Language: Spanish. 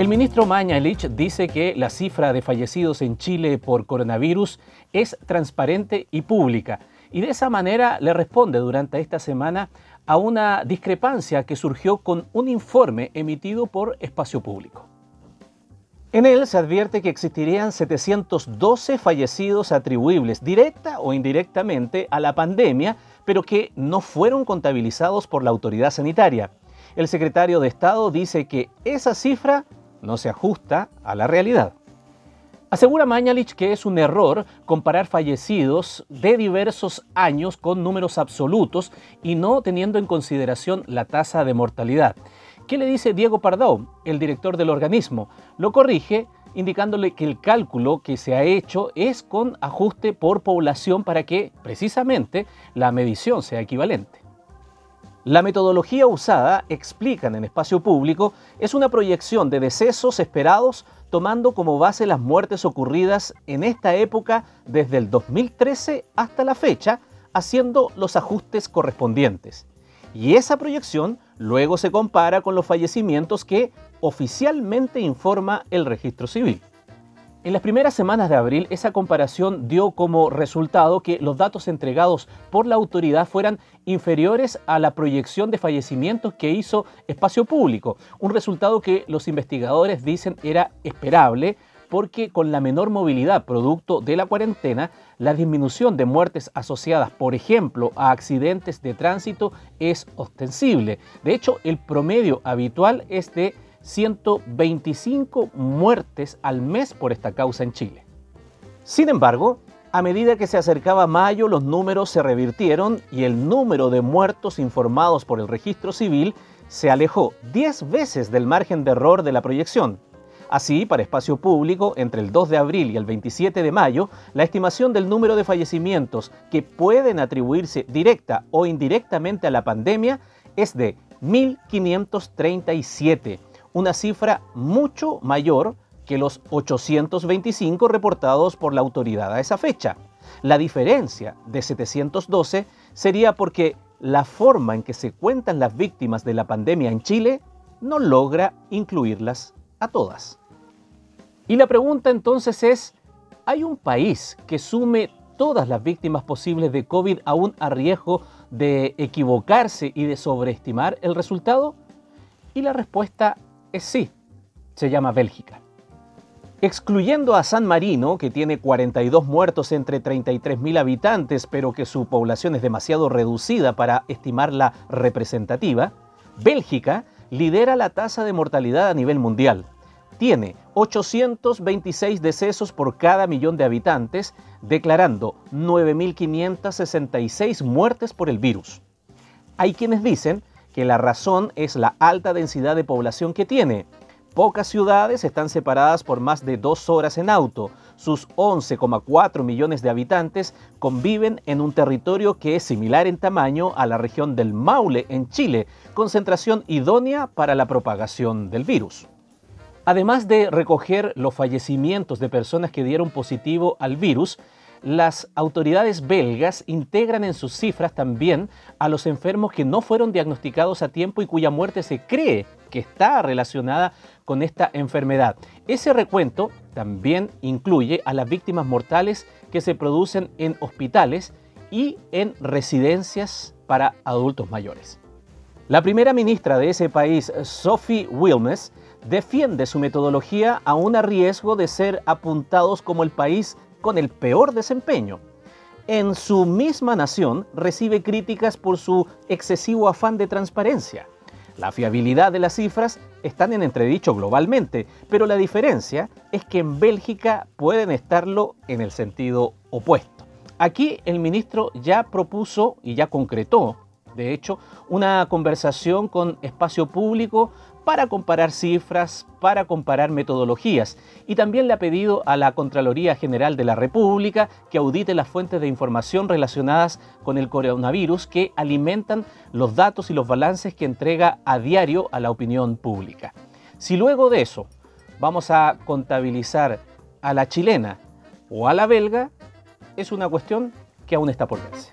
El ministro Mañalich dice que la cifra de fallecidos en Chile por coronavirus es transparente y pública, y de esa manera le responde durante esta semana a una discrepancia que surgió con un informe emitido por Espacio Público. En él se advierte que existirían 712 fallecidos atribuibles directa o indirectamente a la pandemia, pero que no fueron contabilizados por la autoridad sanitaria. El secretario de Estado dice que esa cifra no se ajusta a la realidad. Asegura Mañalich que es un error comparar fallecidos de diversos años con números absolutos y no teniendo en consideración la tasa de mortalidad. ¿Qué le dice Diego Pardau, el director del organismo? Lo corrige indicándole que el cálculo que se ha hecho es con ajuste por población para que, precisamente, la medición sea equivalente. La metodología usada, explican en Espacio Público, es una proyección de decesos esperados tomando como base las muertes ocurridas en esta época desde el 2013 hasta la fecha, haciendo los ajustes correspondientes. Y esa proyección luego se compara con los fallecimientos que oficialmente informa el Registro Civil. En las primeras semanas de abril, esa comparación dio como resultado que los datos entregados por la autoridad fueran inferiores a la proyección de fallecimientos que hizo Espacio Público, un resultado que los investigadores dicen era esperable porque con la menor movilidad producto de la cuarentena, la disminución de muertes asociadas, por ejemplo, a accidentes de tránsito es ostensible. De hecho, el promedio habitual es de 125 muertes al mes por esta causa en Chile. Sin embargo, a medida que se acercaba mayo, los números se revirtieron y el número de muertos informados por el Registro Civil se alejó 10 veces del margen de error de la proyección. Así, para Espacio Público, entre el 2 de abril y el 27 de mayo, la estimación del número de fallecimientos que pueden atribuirse directa o indirectamente a la pandemia es de 1.537. Una cifra mucho mayor que los 825 reportados por la autoridad a esa fecha. La diferencia de 712 sería porque la forma en que se cuentan las víctimas de la pandemia en Chile no logra incluirlas a todas. Y la pregunta entonces es, ¿hay un país que sume todas las víctimas posibles de COVID aún a riesgo de equivocarse y de sobreestimar el resultado? Y la respuesta es sí, se llama Bélgica. Excluyendo a San Marino, que tiene 42 muertos entre 33.000 habitantes, pero que su población es demasiado reducida para estimarla representativa, Bélgica lidera la tasa de mortalidad a nivel mundial. Tiene 826 decesos por cada millón de habitantes, declarando 9.566 muertes por el virus. Hay quienes dicen que la razón es la alta densidad de población que tiene. Pocas ciudades están separadas por más de 2 horas en auto. Sus 11,4 millones de habitantes conviven en un territorio que es similar en tamaño a la región del Maule en Chile, concentración idónea para la propagación del virus. Además de recoger los fallecimientos de personas que dieron positivo al virus, las autoridades belgas integran en sus cifras también a los enfermos que no fueron diagnosticados a tiempo y cuya muerte se cree que está relacionada con esta enfermedad. Ese recuento también incluye a las víctimas mortales que se producen en hospitales y en residencias para adultos mayores. La primera ministra de ese país, Sophie Wilmes, defiende su metodología aún a riesgo de ser apuntados como el país con el peor desempeño. En su misma nación recibe críticas por su excesivo afán de transparencia. La fiabilidad de las cifras están en entredicho globalmente, pero la diferencia es que en Bélgica pueden estarlo en el sentido opuesto. Aquí el ministro ya propuso y ya concretó, de hecho, una conversación con Espacio Público para comparar cifras, para comparar metodologías, y también le ha pedido a la Contraloría General de la República que audite las fuentes de información relacionadas con el coronavirus que alimentan los datos y los balances que entrega a diario a la opinión pública. Si luego de eso vamos a contabilizar a la chilena o a la belga, es una cuestión que aún está por verse.